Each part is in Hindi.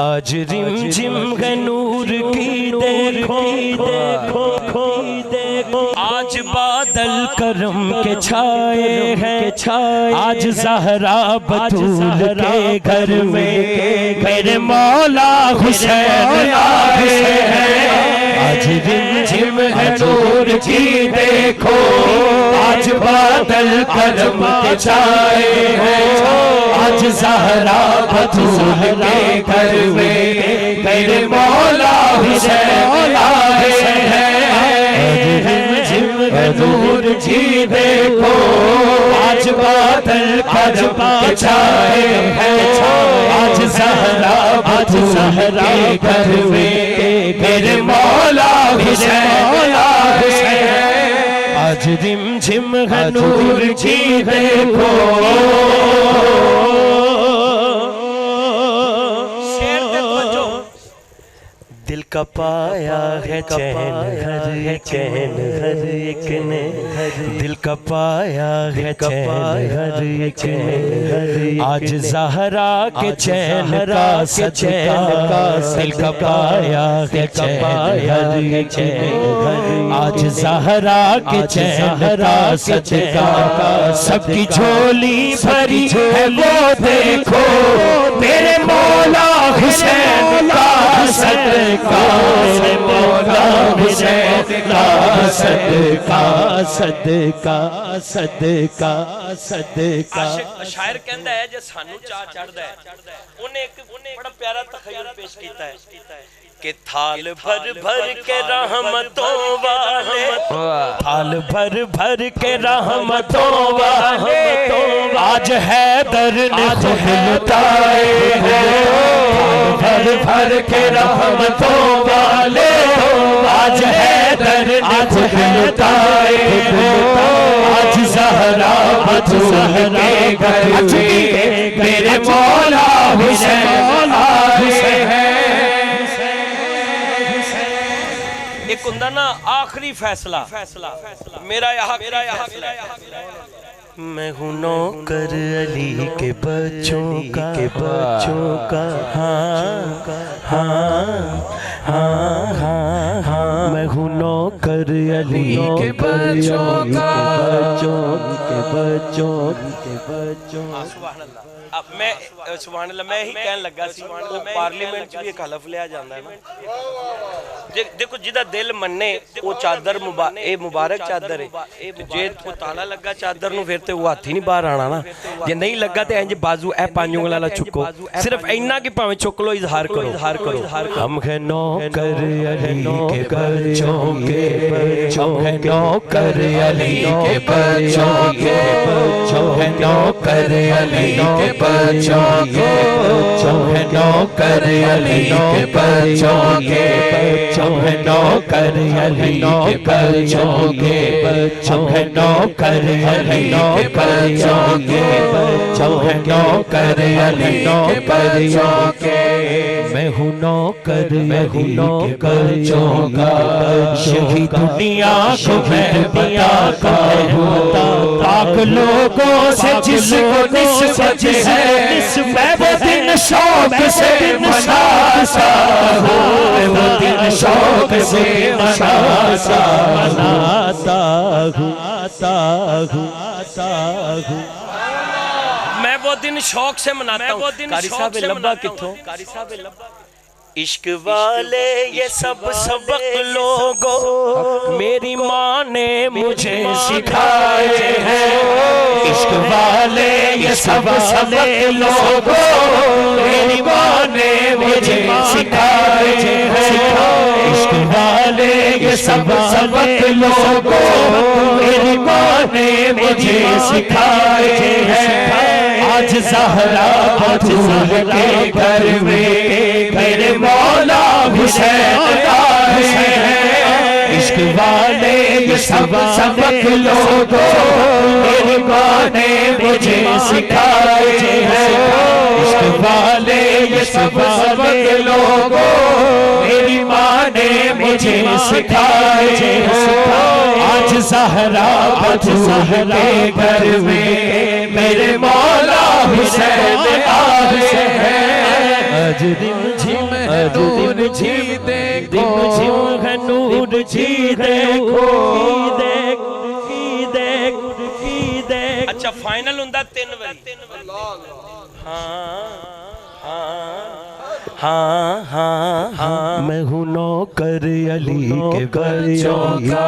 आज रिम झिम है नूर की देखो देखो देखो, आज बादल करम के छाए हैं छाए, आज ज़हरा बतूल के घर में मेरे मौला हुसैन आए हैं। आज रिम झिम है नूर की देखो, आज बादल करम के छाए हैं, आज ज़हरा बतूल के घर में मेरे मौला हुसैन आए हैं। नूर जी देखो, आज बादल करम के छाए हैं, आज ज़हरा बतूल के घर में मेरे मौला हुसैन आए हैं। आज रिम झिम है नूर जी देखो। दिल का पाया है चैन हर एक ने, दिल का पाया है चैन हर एक ने, आज ज़हरा के चैन का सदका, दिल का पाया है चैन हर एक ने, आज ज़हरा के चैन का सदका, सबकी झोली भरी है वो देखो, तेरे मौला हुसैन का सदका, मौला हुसैन का सदका, सदका सदका सदका। शायर कहता है जे सानू चा चढ़दा है, उन्हें एक बड़ा प्यारा तखय्युल पेश कीता है कि थाल भर भर के रहमतों वाले, थाल भर भर के रहमतों वाले, आज हैदर ने खुद लुटाए हैं। भर भर के रहमतों वाले, आज हैदर ने खुद लुटाए हैं, आज ज़हरा बतूल के घर में मेरे मौला हुसैन आए हैं। एक हुंदा ना आखिरी फैसला, मेरा यहाँ मैं हूँ नौकर अली के बच्चों का, हाँ हाँ हाँ हाँ हाँ, मैं हूँ नौकर अली के बच्चों का, अब मैं सुभान अल्लाह मैं ही कहन लगा सी, पार्लीमेंट में एक हलफ लिया जाता है ना, देखो जिदा दिल मन्ने वो चादर मुबारक चादर है, जे को ताला लगा चादर नु फिर ते वो हाथ ही नहीं बाहर आना ना, जे नहीं लगा ते इंज बाजू ए पांच उंगलां ला चुको, सिर्फ इन्ना कि भावें चुक लो, इजहार करो। हम है नौकर अली के बच्चों के, हम है नौकर अली के बच्चों के, है नौकर अली के बच्चों के, है नौकर अली के बच्चों के, है नौकर अली के बच्चों के, है नौकर अली के बच्चों के, है नौकर अली के बच्चों के। मैं हूँ नौकर बच्चों का, यही दुनिया को मैं दिया करता, पाक लोगों से जिसको निस्बत है, मैं वो दिन शौक से मनाता हूँ, वो दिन शौक से मनाता हूँ, मैं वो दिन शौक से मनाता हूँ। कारी साहब लब्बा किथों? इश्क वाले ये सब सबक लोगों मेरी माँ ने मुझे सिखाए हैं, इश्क वाले ये सब सबक लोगों मेरी माँ ने मुझे सिखाए हैं, इश्क वाले ये सब सबक लोगों मेरी माँ ने मुझे सिखाए हैं। आज ज़हरा बतूल के घर में मेरे मौला हुसैन आए हैं, इश्क वाले ये सब सबक लोगों मेरी माँ ने मुझे सिखाए हैं, इश्क वाले ये सब सबक लोगों मेरी माँ ने मुझे सिखाए हैं। आज ज़हरा बतूल के घर में मेरे मौला हुसैन आए अच्छा फाइनल हुंदा 3 वारी हाँ हाँ हाँ मैं हूँ नौकर अली के बच्चों का,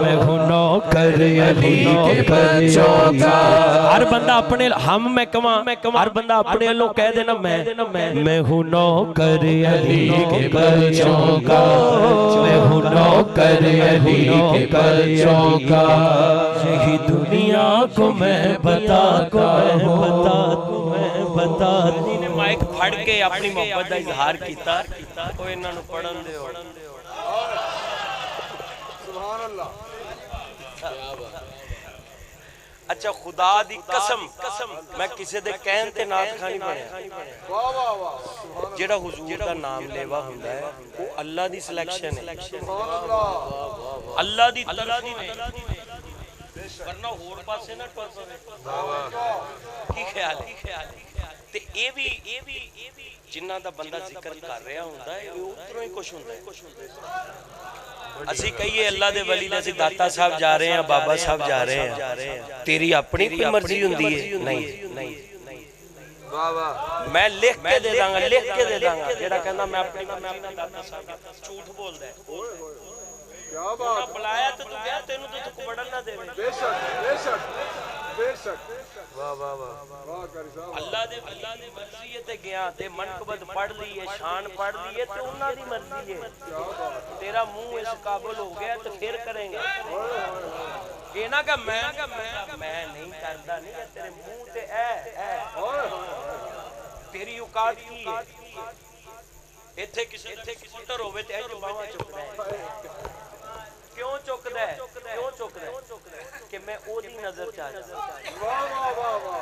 मैं हूँ नौकर अली के बच्चों का। हर बंदा अपने हम मैं कमा हर बंदा अपने लो कह देना मैं हूँ नौकर अली के बच्चों का, मैं हूँ नौकर अली के बच्चों का। यही दुनिया को मैं बताता ने माइक फड़ के अपनी मोहब्बत का इजहार किया तो इन्हां नूं पढ़न दे सुभान अल्लाह। अच्छा खुदा दी कसम मैं किसी दे कहन ते नात खानी बनया। वाह वाह वाह जेड़ा हुजूर दा नाम लेवा हुंदा है वो अल्लाह दी सिलेक्शन है। सुभान अल्लाह अल्लाह दी वरना होर पासे ना टुर पवे। की ख्याल ते ए भी जिन्ना दा बंदा जिक्र कर रहा हुंदा है उधरों ही कुछ हुंदा है। असी कहिए अल्लाह दे वली ने दाता साहब जा रहे हैं बाबा साहब जा रहे हैं तेरी अपनी कोई मर्जी हुंदी है नहीं वाह वाह मैं लिख के दे दांगा जेड़ा कहंदा मैं अपनी मर्जी नाल दाता साहब झूठ बोलदा है। क्या बात बुलाया तो तू गया तेनू तो तू बढ़न ना देवे बेशक वाह वाह वाह कारी साहब अल्लाह दे मर्जी ते गया ते मनकबत पढ़ ली है शान पढ़ ली है ते उन्हां दी मर्जी है। तेरा मुंह इस काबिल हो गया तो फिर करेंगे ये ना कि मैं नहीं करदा नहीं तेरे मुंह ते ऐ तेरी औकात की है। इत्थे किसी फुटर होवे ते ऐ बावां चुकदा है क्यों चुकदा है कि मैं ओदी नजर च आ जावां। वाह वाह वाह वाह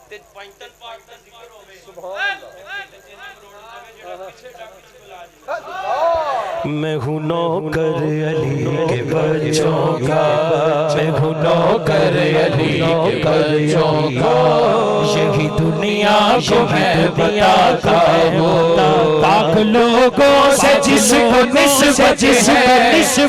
ते पंचतन पाक दा जिक्र होवे सुभान अल्लाह। मैं हूँ नौकर अली के बच्चों का, मैं हूँ नौकर अली के बच्चों का। यही दुनिया को मैं बताता हूँ पाक लोगों से जिसको निस्बत है।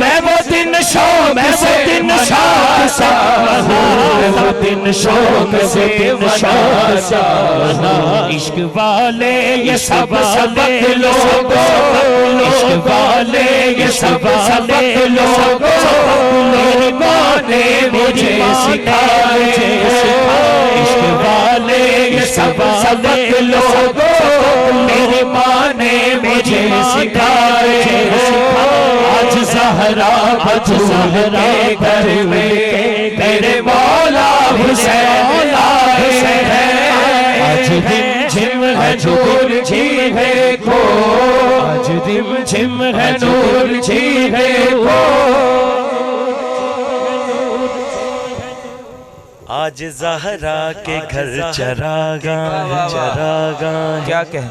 मैं वो दिन शौक से इश्क वाले ये सब लोगों, इश्क वाले ये सब लोगों मेरी माँ ने मुझे सिखाए। इश्क वाले ये सब लोगों मेरी माँ ने मुझे सिखाए। आज ज़हरा के घर में मेरे मौला हुसैन आए हैं। आज रिमझिम है नूर झीले को, आज रिमझिम है नूर झीले को। आज ज़हरा के घर चरागा क्या कह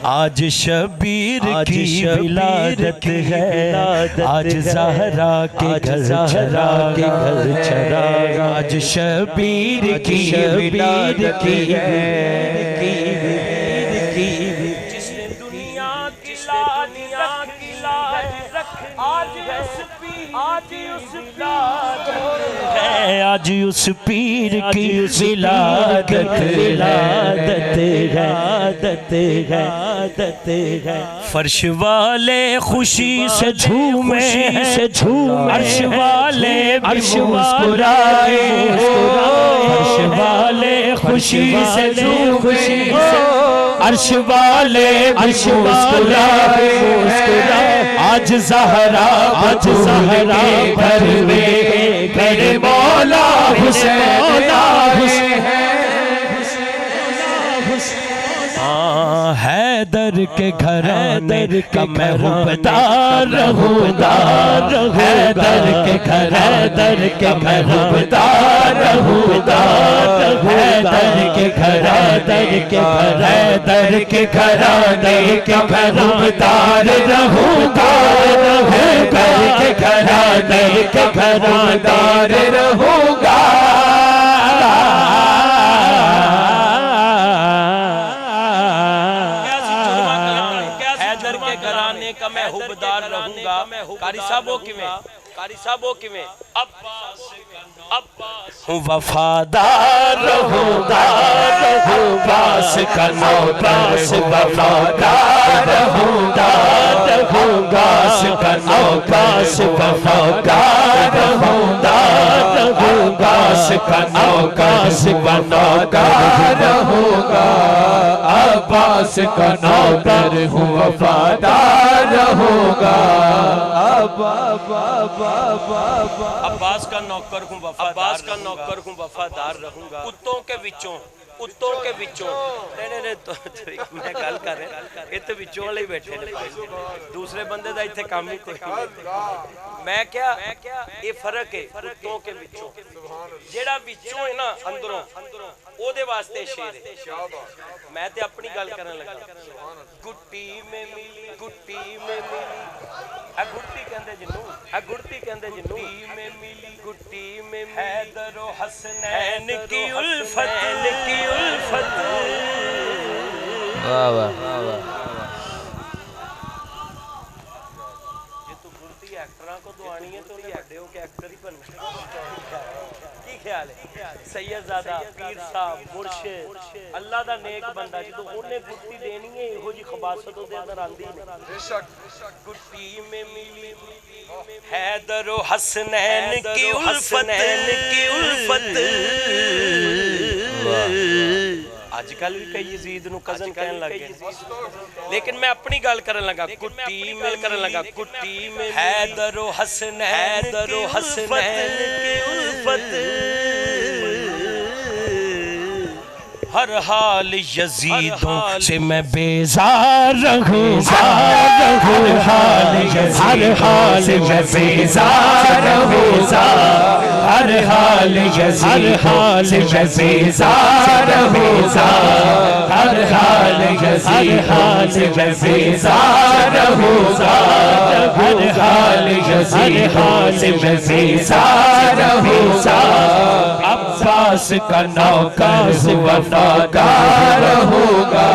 आज शबीर की विलादत है। आज ज़हरा के घर चरागा आज शबीर की विलादत है। जिसने दुनिया की लाज आज उस पीर की विलादत है। फर्श वाले खुशी से झूमे अर्श वाले मुस्कुराए। फर्श वाले खुशी से अर्श वाले मुस्कुराए। आज ज़हरा के घर में मेरे मौला हुसैन है। हैदर के घराने का मैं हुबदार रहूँगा। हैदर के घराने का मैं हुबदार रहूँगा। हैदर के घराने का मैं हुबदार रहूँगा। हैदर के घराने का हुबदार रहूँगा। का मैं हुबदार रहूंगा। कारी साहब वो किवें हूँ वफादार रहूंगा अब्बास का नौकर वफादार रहूंगा अब्बास का नौकर वफादार रहूंगा अब्बास का नौकर रहूंगा अब्बास का नौकर हूँ वफादार रहूंगा अब्बास का नौकर हूँ वफादार रहूंगा कुत्तों के विचों नहीं तो मैं गल कर रहा इतने विचों वाले ही बैठे ने दूसरे बंदे का इतने काम ही कोई नहीं मैं क्या ये फर्क है कुत्तों के विचों जेड़ा विचों है ना अंदरों ओदे वास्ते शेर है मैं ते अपनी गल करन लगा गुट्टी में मिली आ गुट्टी कहंदे जिन्नू गुट्टी में हैदर व हसनैन की उल्फत वाह वाह ये तो गुड़ती एक्टरों को दुआनी है तो बड़े हो के एक्टर ही बन की ख्याल है सैयदजादा पीर साहब मुर्शिद अल्लाह दा नेक बंदा जो उन्हें गुट्टी देनी है इहो जी खबासत ओदे अंदर आंदी है बेशक गुट्टी में मिली हैदर व हसनैन की उल्फत आजकल भी कई यजीद नु कजन कहन लग गए लेकिन मैं अपनी गल करन लगा कुट्टी में हैदर व हसनैन की उल्फत हर हाल यजीदों से मैं बेजार रहूंगा हर हाल मैं बेजार रहूंगा हर हाल मैं बेजार रहूंगा हर हाल मैं बेजार रहूंगा हर हाल मैं बेजार रहूंगा अब्बास का नौकर वफादार रहूंगा